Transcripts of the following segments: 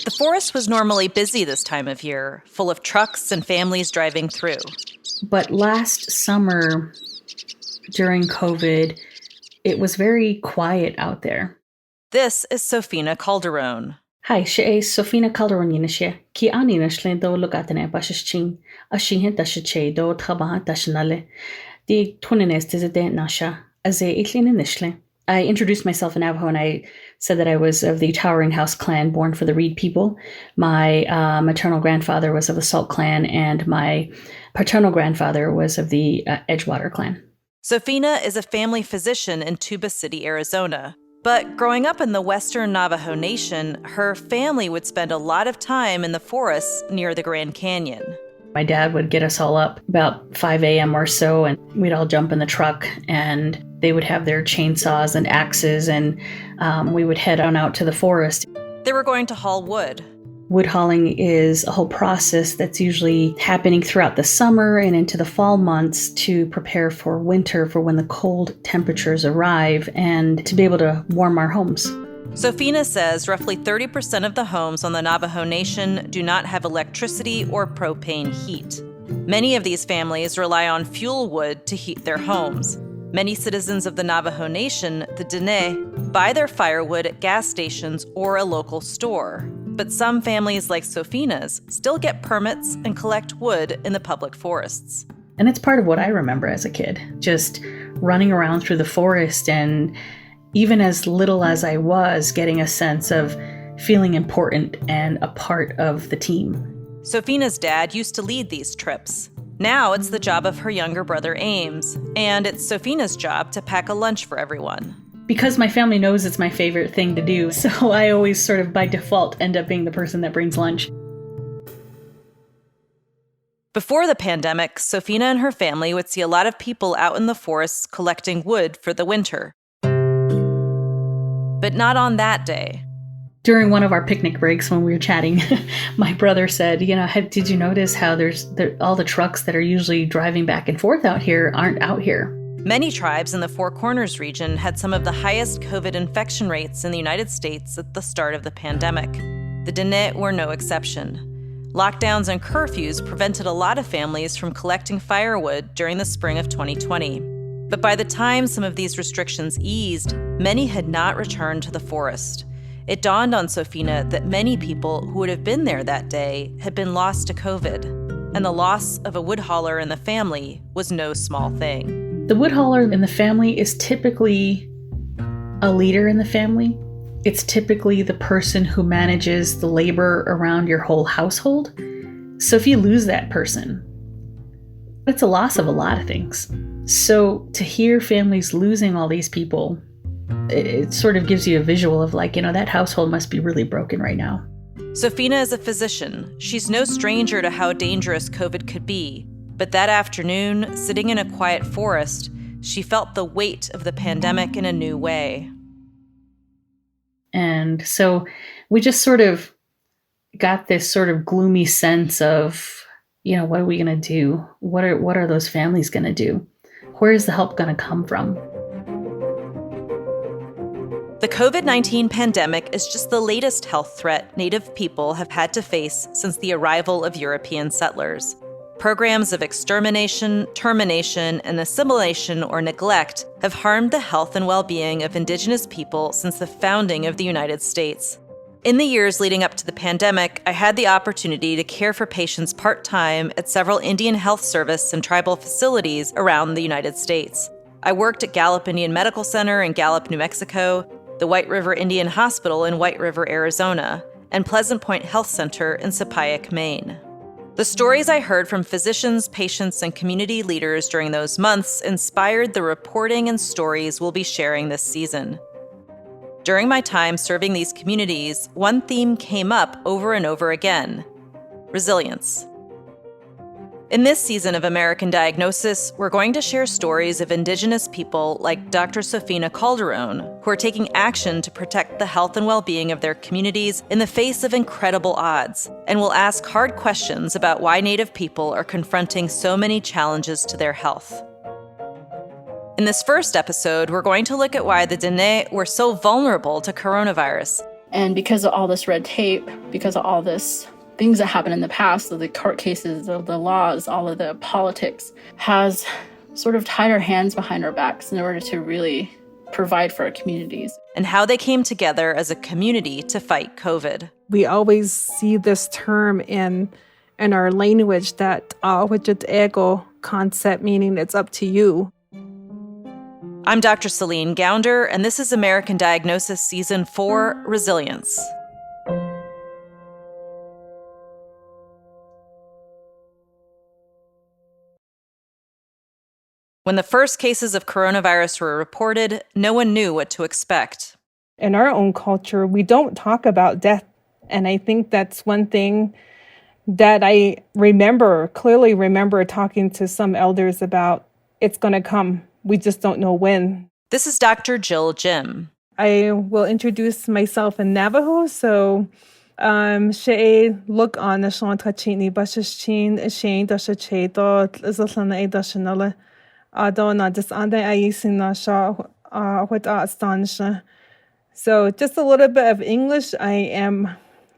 The forest was normally busy this time of year, full of trucks and families driving through. But last summer, during COVID, it was very quiet out there. This is Sophina Calderon. Hi, she is Sophina Calderon yinishe. Ki ani nashle do lugatane bashichin. Ashihen tashe do trabaha tashnale. Di tunines tizede nasha. Aze itlin nishle. I introduced myself in Navajo and I said that I was of the Towering House clan born for the Reed people. My maternal grandfather was of the Salt clan and my paternal grandfather was of the Edgewater clan. Sophina is a family physician in Tuba City, Arizona. But growing up in the Western Navajo Nation, her family would spend a lot of time in the forests near the Grand Canyon. My dad would get us all up about 5 a.m. or so, and we'd all jump in the truck, and they would have their chainsaws and axes, and we would head on out to the forest. They were going to haul wood. Wood hauling is a whole process that's usually happening throughout the summer and into the fall months to prepare for winter, for when the cold temperatures arrive, and to be able to warm our homes. Sophina says roughly 30% of the homes on the Navajo Nation do not have electricity or propane heat. Many of these families rely on fuel wood to heat their homes. Many citizens of the Navajo Nation, the Diné, buy their firewood at gas stations or a local store. But some families like Sophina's still get permits and collect wood in the public forests. And it's part of what I remember as a kid, just running around through the forest and even as little as I was, getting a sense of feeling important and a part of the team. Sophina's dad used to lead these trips. Now it's the job of her younger brother, Ames, and it's Sophina's job to pack a lunch for everyone. Because my family knows it's my favorite thing to do, so I always sort of by default end up being the person that brings lunch. Before the pandemic, Sophina and her family would see a lot of people out in the forests collecting wood for the winter. But not on that day. During one of our picnic breaks when we were chatting, my brother said, did you notice how all the trucks that are usually driving back and forth out here aren't out here? Many tribes in the Four Corners region had some of the highest COVID infection rates in the United States at the start of the pandemic. The Diné were no exception. Lockdowns and curfews prevented a lot of families from collecting firewood during the spring of 2020. But by the time some of these restrictions eased, many had not returned to the forest. It dawned on Sophina that many people who would have been there that day had been lost to COVID, and the loss of a wood hauler in the family was no small thing. The wood hauler in the family is typically a leader in the family. It's typically the person who manages the labor around your whole household. So if you lose that person, it's a loss of a lot of things. So to hear families losing all these people, it sort of gives you a visual of that household must be really broken right now. Sophina is a physician. She's no stranger to how dangerous COVID could be. But that afternoon, sitting in a quiet forest, she felt the weight of the pandemic in a new way. And so we just sort of got this sort of gloomy sense of, what are we going to do? What are those families going to do? Where is the help going to come from? The COVID-19 pandemic is just the latest health threat Native people have had to face since the arrival of European settlers. Programs of extermination, termination, and assimilation or neglect have harmed the health and well-being of Indigenous people since the founding of the United States. In the years leading up to the pandemic, I had the opportunity to care for patients part-time at several Indian Health Service and tribal facilities around the United States. I worked at Gallup Indian Medical Center in Gallup, New Mexico, the White River Indian Hospital in White River, Arizona, and Pleasant Point Health Center in Sapaic, Maine. The stories I heard from physicians, patients, and community leaders during those months inspired the reporting and stories we'll be sharing this season. During my time serving these communities, one theme came up over and over again: resilience. In this season of American Diagnosis, we're going to share stories of Indigenous people like Dr. Sophina Calderon, who are taking action to protect the health and well-being of their communities in the face of incredible odds, and will ask hard questions about why Native people are confronting so many challenges to their health. In this first episode, we're going to look at why the Diné were so vulnerable to coronavirus And because of all this red tape, because of all this things that happened in the past, the court cases, the laws, all of the politics, has sort of tied our hands behind our backs in order to really provide for our communities. And how they came together as a community to fight COVID. We always see this term in our language, that wajit ego concept, meaning it's up to you. I'm Dr. Celine Gounder, and this is American Diagnosis Season 4, Resilience. When the first cases of coronavirus were reported, no one knew what to expect. In our own culture, we don't talk about death. And I think that's one thing that I clearly remember talking to some elders about. It's going to come. We just don't know when. This is Dr. Jill Jim. I will introduce myself in Navajo. So, she look on the Shantachini Bashashin, Shane Dashacheto, Islana Dashanala. Adona disande aisina sha what astanisha. So just a little bit of English. I am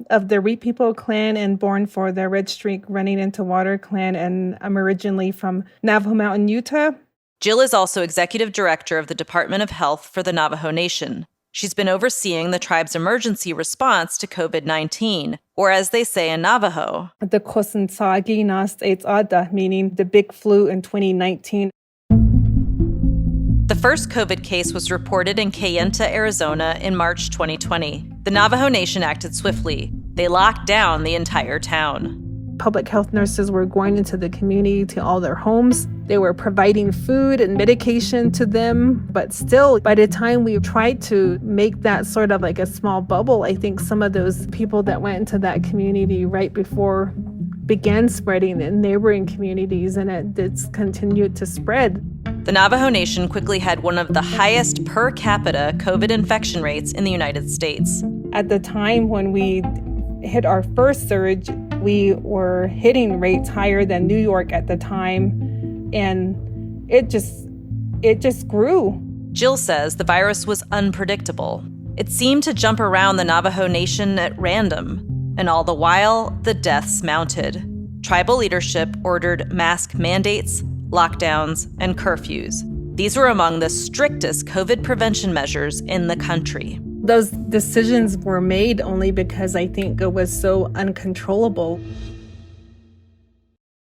of the Reed People clan and born for the Red Streak Running into Water clan, and I'm originally from Navajo Mountain, Utah. Jill is also executive director of the Department of Health for the Navajo Nation. She's been overseeing the tribe's emergency response to COVID-19, or as they say in Navajo, the Kosansagi Nast Eitz Ada, meaning the big flu in 2019. The first COVID case was reported in Kayenta, Arizona in March 2020. The Navajo Nation acted swiftly. They locked down the entire town. Public health nurses were going into the community to all their homes. They were providing food and medication to them. But still, by the time we tried to make that sort of like a small bubble, I think some of those people that went into that community right before began spreading in neighboring communities, and it's continued to spread. The Navajo Nation quickly had one of the highest per capita COVID infection rates in the United States. At the time when we hit our first surge, we were hitting rates higher than New York at the time, and it just grew. Jill says the virus was unpredictable. It seemed to jump around the Navajo Nation at random, and all the while, the deaths mounted. Tribal leadership ordered mask mandates, lockdowns, and curfews. These were among the strictest COVID prevention measures in the country. Those decisions were made only because I think it was so uncontrollable.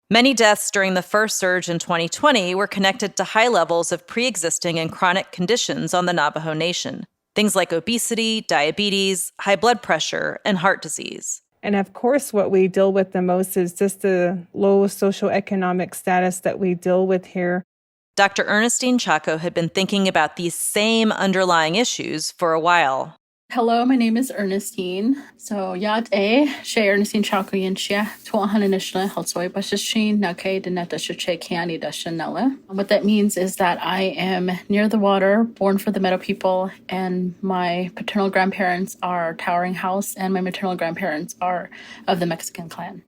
Many deaths during the first surge in 2020 were connected to high levels of pre-existing and chronic conditions on the Navajo Nation. Things like obesity, diabetes, high blood pressure, and heart disease. And of course, what we deal with the most is just the low socioeconomic status that we deal with here. Dr. Ernestine Chaco had been thinking about these same underlying issues for a while. Hello, my name is Ernestine. So, yat she Ernestine Chaco yinchia, tuahananishla, halsoy bashashin, nake, deneta shache kiani dashanella. What that means is that I am near the water, born for the Meadow people, and my paternal grandparents are Towering House, and my maternal grandparents are of the Mexican clan.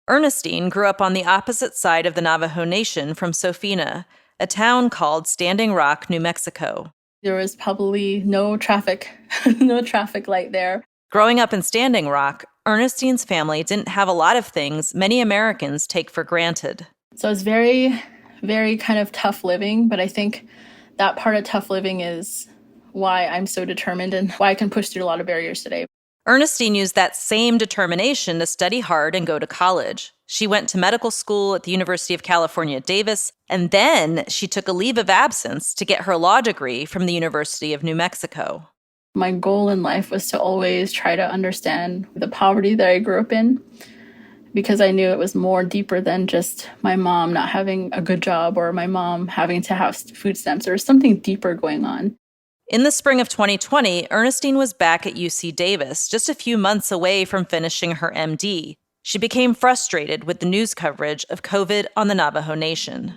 Ernestine grew up on the opposite side of the Navajo Nation from Sophina, a town called Standing Rock, New Mexico. There was probably no traffic light there. Growing up in Standing Rock, Ernestine's family didn't have a lot of things many Americans take for granted. So it's very, very kind of tough living, but I think that part of tough living is why I'm so determined and why I can push through a lot of barriers today. Ernestine used that same determination to study hard and go to college. She went to medical school at the University of California, Davis, and then she took a leave of absence to get her law degree from the University of New Mexico. My goal in life was to always try to understand the poverty that I grew up in, because I knew it was more deeper than just my mom not having a good job or my mom having to have food stamps. There was something deeper going on. In the spring of 2020, Ernestine was back at UC Davis, just a few months away from finishing her MD. She became frustrated with the news coverage of COVID on the Navajo Nation.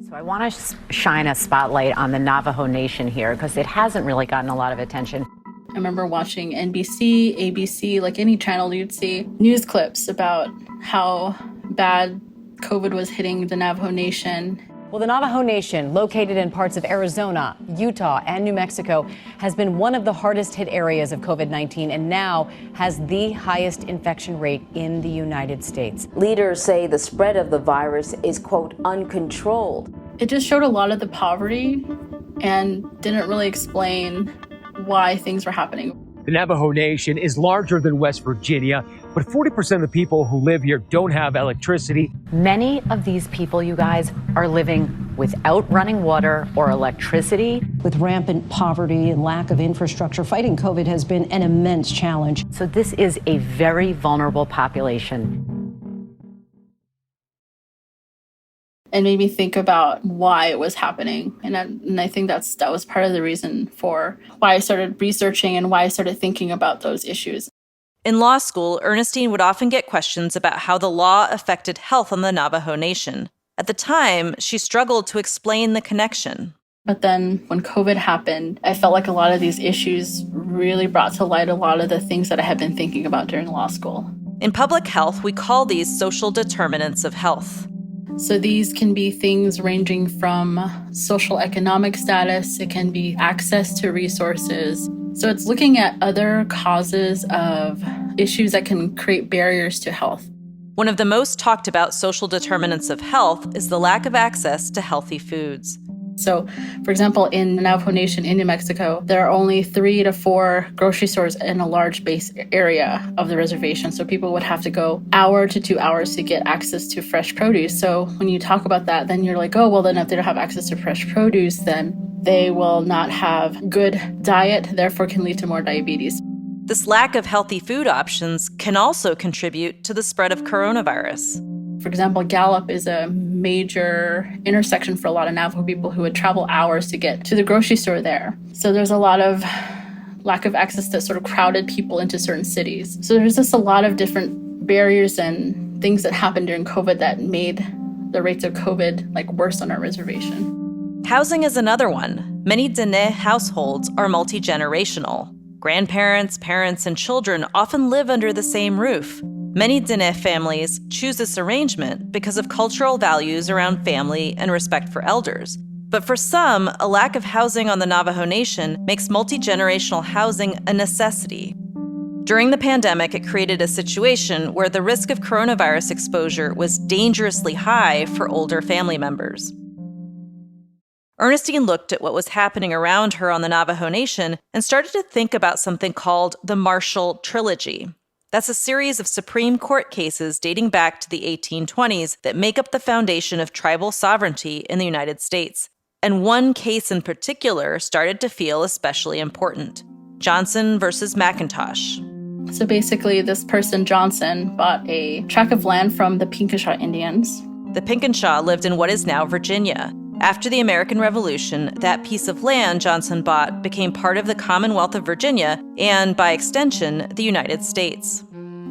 So I want to shine a spotlight on the Navajo Nation here because it hasn't really gotten a lot of attention. I remember watching NBC, ABC, like any channel you'd see, news clips about how bad COVID was hitting the Navajo Nation. Well, the Navajo Nation, located in parts of Arizona, Utah, and New Mexico, has been one of the hardest hit areas of COVID-19 and now has the highest infection rate in the United States. Leaders say the spread of the virus is, quote, uncontrolled. It just showed a lot of the poverty and didn't really explain why things were happening. The Navajo Nation is larger than West Virginia, but 40% of the people who live here don't have electricity. Many of these people, you guys, are living without running water or electricity. With rampant poverty and lack of infrastructure, fighting COVID has been an immense challenge. So this is a very vulnerable population. And made me think about why it was happening. And I think that was part of the reason for why I started researching and why I started thinking about those issues. In law school, Ernestine would often get questions about how the law affected health on the Navajo Nation. At the time, she struggled to explain the connection. But then when COVID happened, I felt like a lot of these issues really brought to light a lot of the things that I had been thinking about during law school. In public health, we call these social determinants of health. So these can be things ranging from social economic status, it can be access to resources. So it's looking at other causes of issues that can create barriers to health. One of the most talked about social determinants of health is the lack of access to healthy foods. So, for example, in the Navajo Nation in New Mexico, there are only 3 to 4 grocery stores in a large base area of the reservation. So people would have to go hour to 2 hours to get access to fresh produce. So when you talk about that, then you're like, oh, well, then if they don't have access to fresh produce, then they will not have good diet, therefore can lead to more diabetes. This lack of healthy food options can also contribute to the spread of coronavirus. For example, Gallup is a major intersection for a lot of Navajo people who would travel hours to get to the grocery store there. So there's a lot of lack of access that sort of crowded people into certain cities. So there's just a lot of different barriers and things that happened during COVID that made the rates of COVID worse on our reservation. Housing is another one. Many Diné households are multi-generational. Grandparents, parents, and children often live under the same roof. Many Diné families choose this arrangement because of cultural values around family and respect for elders. But for some, a lack of housing on the Navajo Nation makes multi-generational housing a necessity. During the pandemic, it created a situation where the risk of coronavirus exposure was dangerously high for older family members. Ernestine looked at what was happening around her on the Navajo Nation and started to think about something called the Marshall Trilogy. That's a series of Supreme Court cases dating back to the 1820s that make up the foundation of tribal sovereignty in the United States. And one case in particular started to feel especially important: Johnson versus Macintosh. So basically, this person, Johnson, bought a tract of land from the Pinkeshaw Indians. The Pinkeshaw lived in what is now Virginia. After the American Revolution, that piece of land Johnson bought became part of the Commonwealth of Virginia and, by extension, the United States.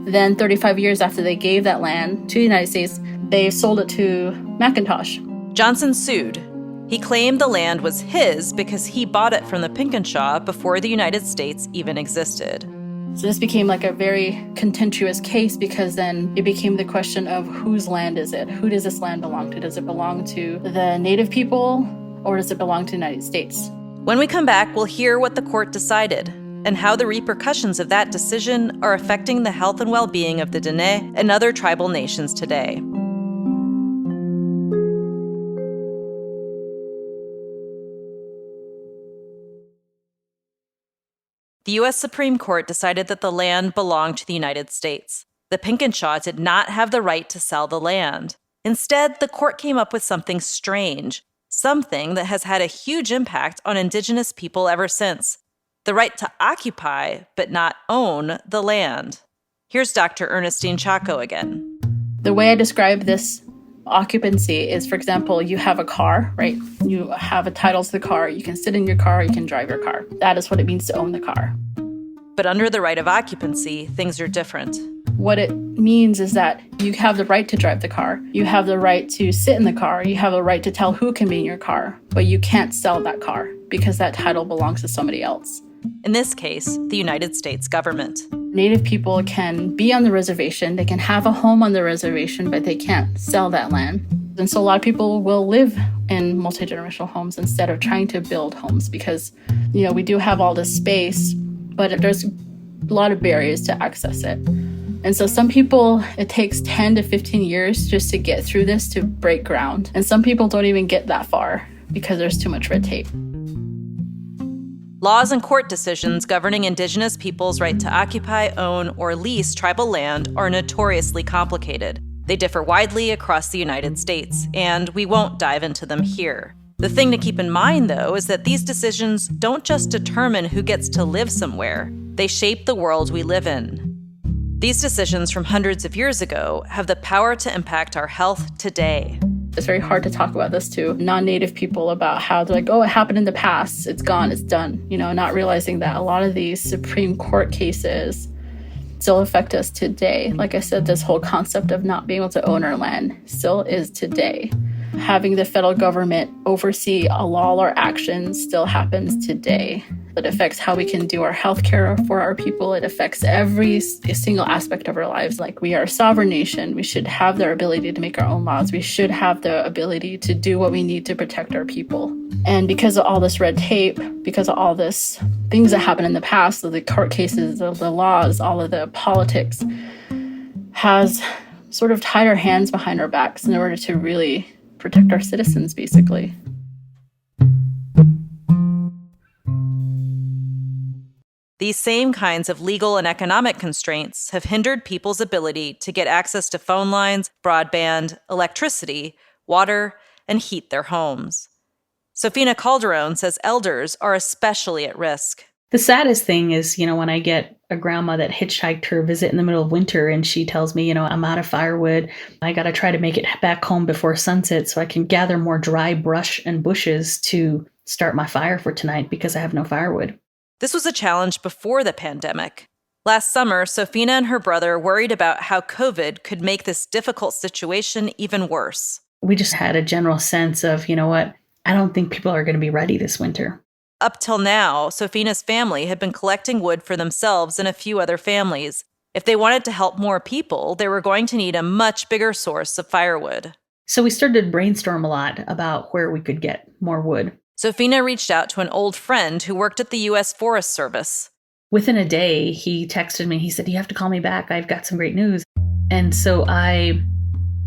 Then 35 years after they gave that land to the United States, they sold it to Macintosh. Johnson sued. He claimed the land was his because he bought it from the Pinkeshaw before the United States even existed. So this became a very contentious case because then it became the question of whose land is it? Who does this land belong to? Does it belong to the Native people or does it belong to the United States? When we come back, we'll hear what the court decided and how the repercussions of that decision are affecting the health and well-being of the Diné and other tribal nations today. The U.S. Supreme Court decided that the land belonged to the United States. The Pinkeshaw did not have the right to sell the land. Instead, the court came up with something strange, something that has had a huge impact on Indigenous people ever since: the right to occupy, but not own, the land. Here's Dr. Ernestine Chaco again. The way I describe this occupancy is, for example, you have a car, right? You have a title to the car. You can sit in your car. You can drive your car. That is what it means to own the car. But under the right of occupancy, things are different. What it means is that you have the right to drive the car. You have the right to sit in the car. You have the right to tell who can be in your car. But you can't sell that car because that title belongs to somebody else. In this case, the United States government. Native people can be on the reservation, they can have a home on the reservation, but they can't sell that land. And so a lot of people will live in multi-generational homes instead of trying to build homes, because, we do have all this space, but there's a lot of barriers to access it. And so some people, it takes 10 to 15 years just to get through this, to break ground. And some people don't even get that far because there's too much red tape. Laws and court decisions governing Indigenous peoples' right to occupy, own, or lease tribal land are notoriously complicated. They differ widely across the United States, and we won't dive into them here. The thing to keep in mind, though, is that these decisions don't just determine who gets to live somewhere. They shape the world we live in. These decisions from hundreds of years ago have the power to impact our health today. It's very hard to talk about this to non-Native people about how they're like, oh, it happened in the past, it's gone, it's done. Not realizing that a lot of these Supreme Court cases still affect us today. Like I said, this whole concept of not being able to own our land still is today. Having the federal government oversee all our actions still happens today. It affects how we can do our healthcare for our people. It affects every single aspect of our lives. Like, we are a sovereign nation. We should have the ability to make our own laws. We should have the ability to do what we need to protect our people. And because of all this red tape, because of all this things that happened in the past, the court cases, the laws, all of the politics, has sort of tied our hands behind our backs in order to really protect our citizens, basically. These same kinds of legal and economic constraints have hindered people's ability to get access to phone lines, broadband, electricity, water, and heat their homes. Sophina Calderon says elders are especially at risk. The saddest thing is, when I get a grandma that hitchhiked her visit in the middle of winter and she tells me, I'm out of firewood. I got to try to make it back home before sunset so I can gather more dry brush and bushes to start my fire for tonight because I have no firewood. This was a challenge before the pandemic. Last summer, Sophina and her brother worried about how COVID could make this difficult situation even worse. We just had a general sense of, I don't think people are going to be ready this winter. Up till now, Sophina's family had been collecting wood for themselves and a few other families. If they wanted to help more people, they were going to need a much bigger source of firewood. So we started to brainstorm a lot about where we could get more wood. Sophina reached out to an old friend who worked at the U.S. Forest Service. Within a day, he texted me. He said, you have to call me back. I've got some great news. And so I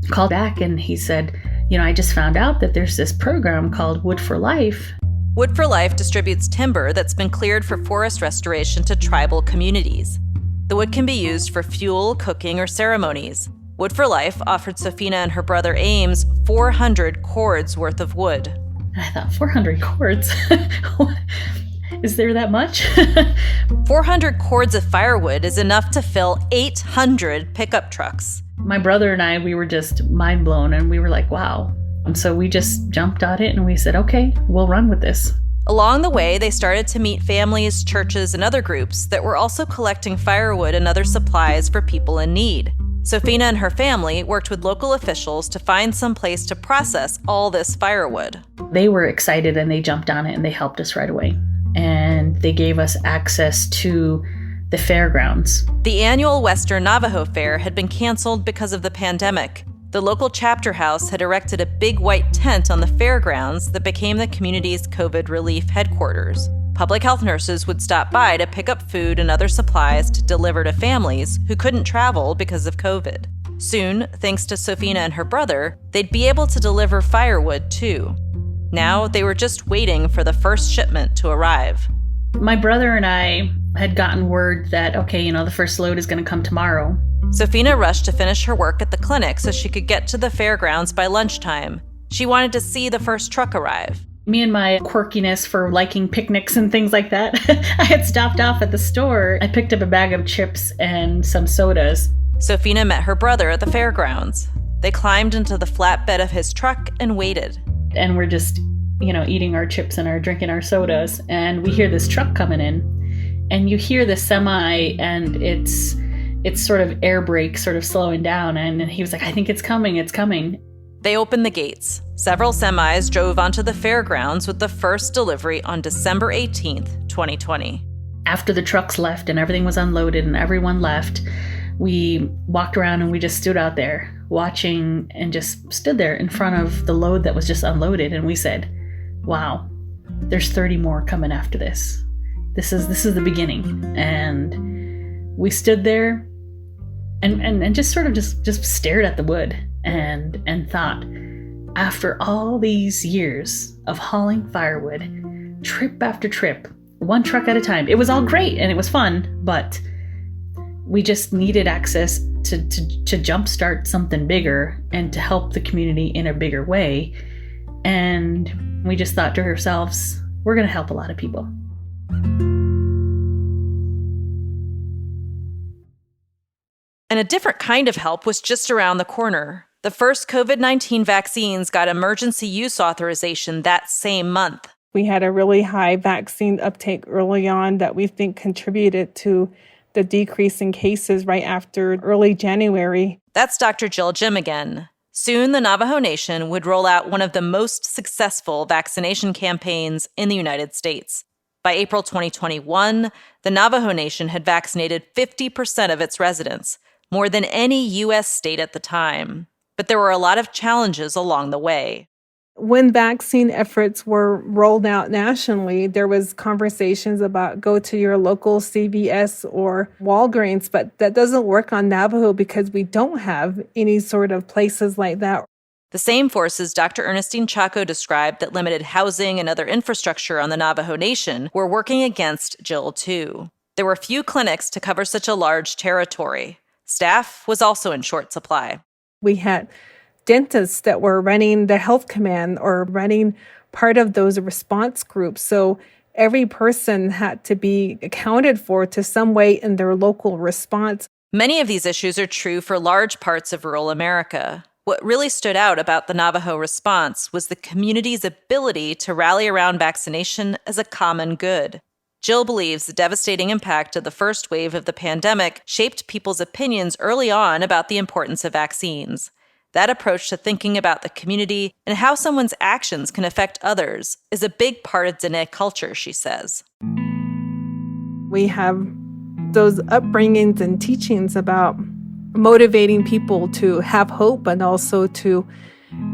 called back and he said, I just found out that there's this program called Wood for Life. Wood for Life distributes timber that's been cleared for forest restoration to tribal communities. The wood can be used for fuel, cooking, or ceremonies. Wood for Life offered Sophina and her brother Ames 400 cords worth of wood. And I thought, 400 cords? Is there that much? 400 cords of firewood is enough to fill 800 pickup trucks. My brother and I, we were just mind blown and we were like, wow. And so we just jumped at it and we said, okay, we'll run with this. Along the way, they started to meet families, churches, and other groups that were also collecting firewood and other supplies for people in need. Sophina and her family worked with local officials to find some place to process all this firewood. They were excited and they jumped on it and they helped us right away. And they gave us access to the fairgrounds. The annual Western Navajo Fair had been canceled because of the pandemic. The local chapter house had erected a big white tent on the fairgrounds that became the community's COVID relief headquarters. Public health nurses would stop by to pick up food and other supplies to deliver to families who couldn't travel because of COVID. Soon, thanks to Sophina and her brother, they'd be able to deliver firewood too. Now they were just waiting for the first shipment to arrive. My brother and I had gotten word that, okay, the first load is going to come tomorrow. Sophina rushed to finish her work at the clinic so she could get to the fairgrounds by lunchtime. She wanted to see the first truck arrive. Me and my quirkiness for liking picnics and things like that, I had stopped off at the store. I picked up a bag of chips and some sodas. Sophina met her brother at the fairgrounds. They climbed into the flatbed of his truck and waited. And we're just, eating our chips and drinking our sodas. And we hear this truck coming in. And you hear the semi and it's sort of air brake sort of slowing down. And he was like, I think it's coming, it's coming. They opened the gates. Several semis drove onto the fairgrounds with the first delivery on December 18th, 2020. After the trucks left and everything was unloaded and everyone left, we walked around and we just stood out there watching and just stood there in front of the load that was just unloaded. And we said, wow, there's 30 more coming after this. This is the beginning. And we stood there and just sort of just stared at the wood and thought, after all these years of hauling firewood, trip after trip, one truck at a time, it was all great and it was fun, but we just needed access to jumpstart something bigger and to help the community in a bigger way. And we just thought to ourselves, we're going to help a lot of people. And a different kind of help was just around the corner. The first COVID-19 vaccines got emergency use authorization that same month. We had a really high vaccine uptake early on that we think contributed to the decrease in cases right after early January. That's Dr. Jill Jim again. Soon, the Navajo Nation would roll out one of the most successful vaccination campaigns in the United States. By April 2021, the Navajo Nation had vaccinated 50% of its residents, more than any U.S. state at the time. But there were a lot of challenges along the way. When vaccine efforts were rolled out nationally, there was conversations about go to your local CVS or Walgreens, but that doesn't work on Navajo because we don't have any sort of places like that. The same forces Dr. Ernestine Chaco described that limited housing and other infrastructure on the Navajo Nation were working against Jill, too. There were few clinics to cover such a large territory. Staff was also in short supply. We had dentists that were running the health command or running part of those response groups. So every person had to be accounted for to some way in their local response. Many of these issues are true for large parts of rural America. What really stood out about the Navajo response was the community's ability to rally around vaccination as a common good. Jill believes the devastating impact of the first wave of the pandemic shaped people's opinions early on about the importance of vaccines. That approach to thinking about the community and how someone's actions can affect others is a big part of Diné culture, she says. We have those upbringings and teachings about motivating people to have hope and also to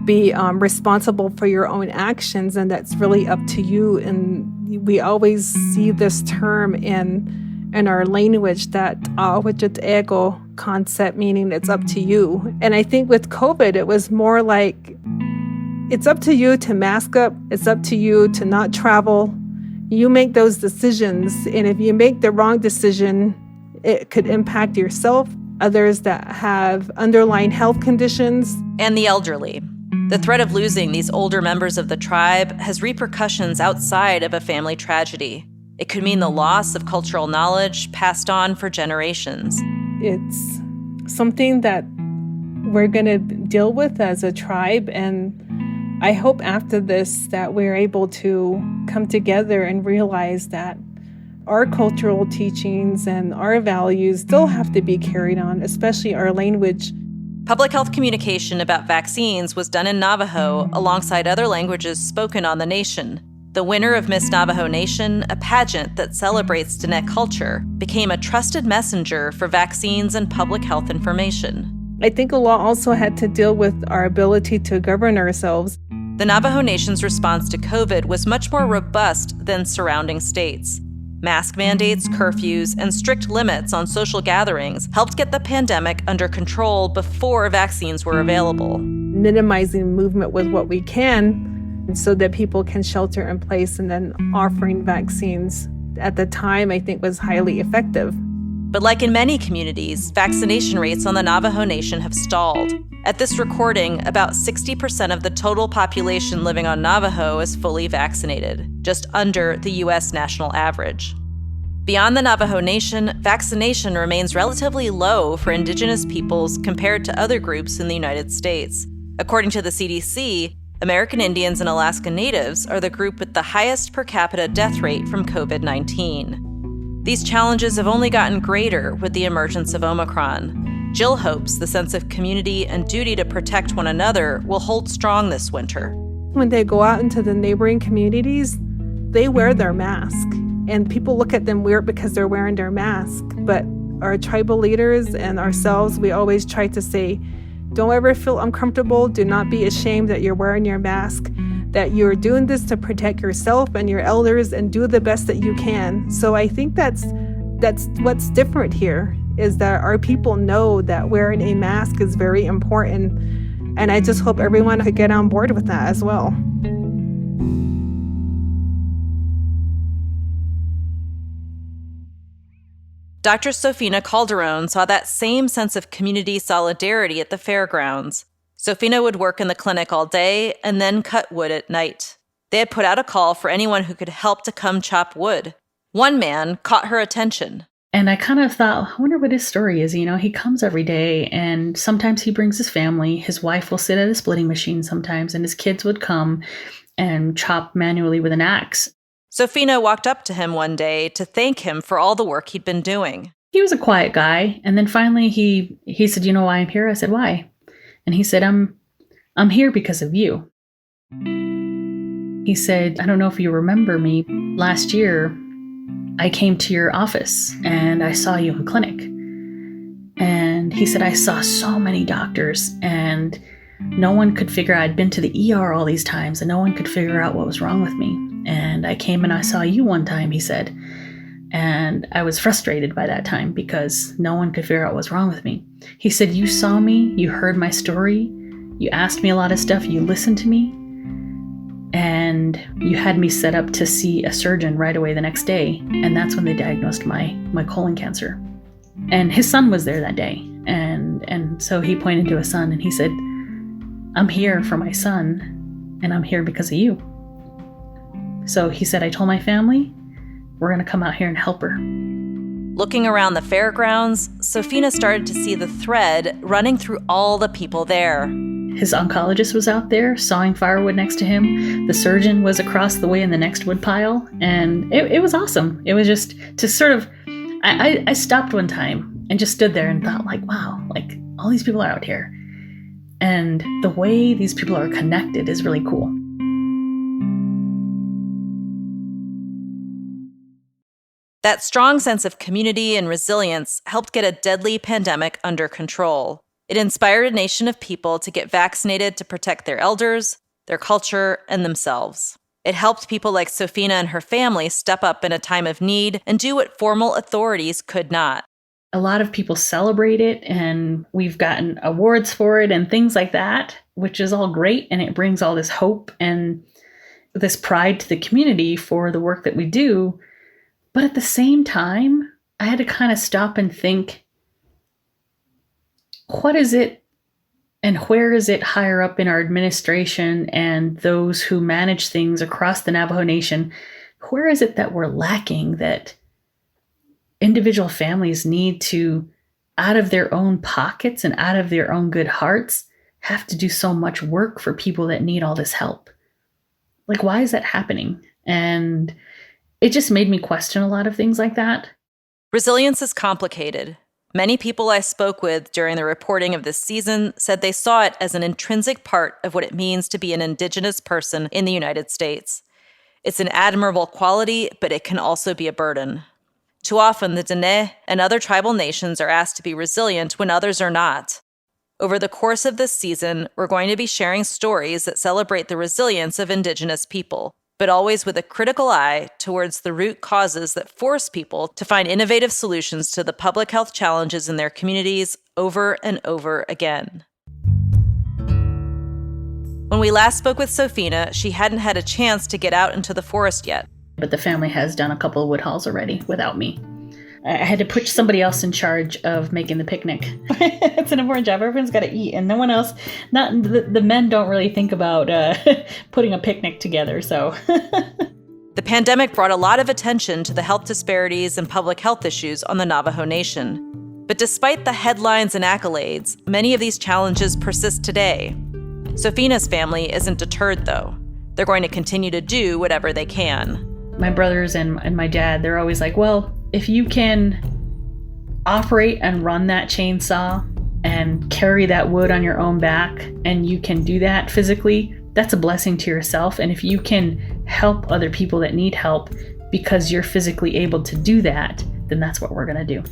be responsible for your own actions, and that's really up to you. And we always see this term in our language, that awajit ego concept, meaning it's up to you. And I think with COVID, it was more like it's up to you to mask up. It's up to you to not travel. You make those decisions. And if you make the wrong decision, it could impact yourself, others that have underlying health conditions, and the elderly. The threat of losing these older members of the tribe has repercussions outside of a family tragedy. It could mean the loss of cultural knowledge passed on for generations. It's something that we're going to deal with as a tribe, and I hope after this that we're able to come together and realize that our cultural teachings and our values still have to be carried on, especially our language. Public health communication about vaccines was done in Navajo alongside other languages spoken on the nation. The winner of Miss Navajo Nation, a pageant that celebrates Diné culture, became a trusted messenger for vaccines and public health information. I think a law also had to deal with our ability to govern ourselves. The Navajo Nation's response to COVID was much more robust than surrounding states. Mask mandates, curfews, and strict limits on social gatherings helped get the pandemic under control before vaccines were available. Minimizing movement with what we can so that people can shelter in place, and then offering vaccines at the time I think was highly effective. But like in many communities, vaccination rates on the Navajo Nation have stalled. At this recording, about 60% of the total population living on Navajo is fully vaccinated, just under the U.S. national average. Beyond the Navajo Nation, vaccination remains relatively low for Indigenous peoples compared to other groups in the United States. According to the CDC, American Indians and Alaska Natives are the group with the highest per capita death rate from COVID-19. These challenges have only gotten greater with the emergence of Omicron. Jill hopes the sense of community and duty to protect one another will hold strong this winter. When they go out into the neighboring communities, they wear their mask. And people look at them weird because they're wearing their mask. But our tribal leaders and ourselves, we always try to say, don't ever feel uncomfortable. Do not be ashamed that you're wearing your mask, that you're doing this to protect yourself and your elders, and do the best that you can. So I think that's what's different here, is that our people know that wearing a mask is very important. And I just hope everyone could get on board with that as well. Dr. Sophina Calderon saw that same sense of community solidarity at the fairgrounds. Sophina would work in the clinic all day and then cut wood at night. They had put out a call for anyone who could help to come chop wood. One man caught her attention. And I kind of thought, I wonder what his story is. He comes every day, and sometimes he brings his family. His wife will sit at a splitting machine sometimes, and his kids would come and chop manually with an axe. Sophina walked up to him one day to thank him for all the work he'd been doing. He was a quiet guy, and then finally he said, "You know why I'm here?" I said, "Why?" And he said, I'm here because of you." He said, "I don't know if you remember me. Last year, I came to your office and I saw you in clinic." And he said, "I saw so many doctors and no one could figure out. I'd been to the ER all these times and no one could figure out what was wrong with me. And I came and I saw you one time," he said. "And I was frustrated by that time because no one could figure out what was wrong with me." He said, "You saw me, you heard my story, you asked me a lot of stuff, you listened to me, and you had me set up to see a surgeon right away the next day. And that's when they diagnosed my colon cancer." And his son was there that day. And so he pointed to his son and he said, "I'm here for my son and I'm here because of you." So he said, "I told my family, we're going to come out here and help her." Looking around the fairgrounds, Sophina started to see the thread running through all the people there. His oncologist was out there sawing firewood next to him. The surgeon was across the way in the next wood pile. And it was awesome. It was just to sort of, I stopped one time and just stood there and thought, like, wow, like all these people are out here. And the way these people are connected is really cool. That strong sense of community and resilience helped get a deadly pandemic under control. It inspired a nation of people to get vaccinated to protect their elders, their culture, and themselves. It helped people like Sophina and her family step up in a time of need and do what formal authorities could not. A lot of people celebrate it, and we've gotten awards for it and things like that, which is all great, and it brings all this hope and this pride to the community for the work that we do. But at the same time, I had to kind of stop and think, what is it and where is it higher up in our administration and those who manage things across the Navajo Nation? Where is it that we're lacking, that individual families need to, out of their own pockets and out of their own good hearts, have to do so much work for people that need all this help? Like, why is that happening? And it just made me question a lot of things like that. Resilience is complicated. Many people I spoke with during the reporting of this season said they saw it as an intrinsic part of what it means to be an Indigenous person in the United States. It's an admirable quality, but it can also be a burden. Too often, the Diné and other tribal nations are asked to be resilient when others are not. Over the course of this season, we're going to be sharing stories that celebrate the resilience of Indigenous people, but always with a critical eye towards the root causes that force people to find innovative solutions to the public health challenges in their communities over and over again. When we last spoke with Sophina, she hadn't had a chance to get out into the forest yet. But the family has done a couple of wood hauls already without me. I had to put somebody else in charge of making the picnic. It's an important job. Everyone's got to eat, and no one else. Not the men don't really think about putting a picnic together. So, the pandemic brought a lot of attention to the health disparities and public health issues on the Navajo Nation. But despite the headlines and accolades, many of these challenges persist today. Sophina's family isn't deterred, though. They're going to continue to do whatever they can. My brothers and my dad, they're always like, well, if you can operate and run that chainsaw and carry that wood on your own back, and you can do that physically, that's a blessing to yourself. And if you can help other people that need help because you're physically able to do that, then that's what we're going to do.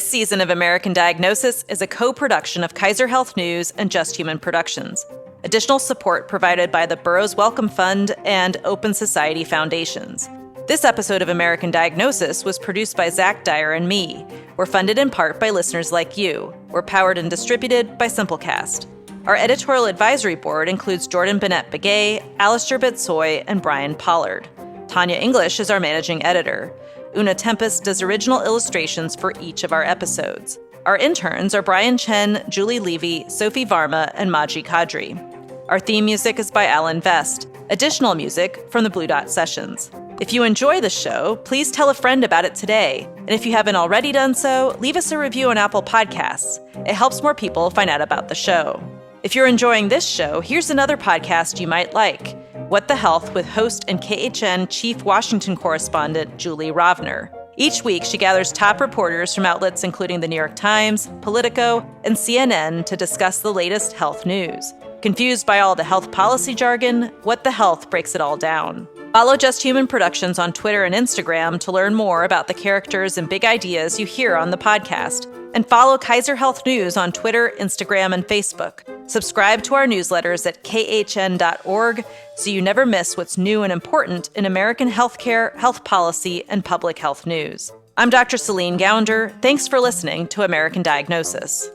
This season of American Diagnosis is a co-production of Kaiser Health News and Just Human Productions. Additional support provided by the Burroughs Wellcome Fund and Open Society Foundations. This episode of American Diagnosis was produced by Zach Dyer and me. We're funded in part by listeners like you. We're powered and distributed by Simplecast. Our editorial advisory board includes Jordan Bennett-Begay, Alistair Betsoy, and Brian Pollard. Tanya English is our managing editor. Una Tempest does original illustrations for each of our episodes. Our interns are Brian Chen, Julie Levy, Sophie Varma, and Maji Kadri. Our theme music is by Alan Vest. Additional music from the Blue Dot Sessions. If you enjoy the show, please tell a friend about it today. And if you haven't already done so, leave us a review on Apple Podcasts. It helps more people find out about the show. If you're enjoying this show, here's another podcast you might like. What the Health with host and KHN Chief Washington Correspondent Julie Rovner. Each week, she gathers top reporters from outlets including the New York Times, Politico, and CNN to discuss the latest health news. Confused by all the health policy jargon, What the Health breaks it all down. Follow Just Human Productions on Twitter and Instagram to learn more about the characters and big ideas you hear on the podcast. And follow Kaiser Health News on Twitter, Instagram, and Facebook. Subscribe to our newsletters at khn.org so you never miss what's new and important in American healthcare, health policy, and public health news. I'm Dr. Celine Gounder. Thanks for listening to American Diagnosis.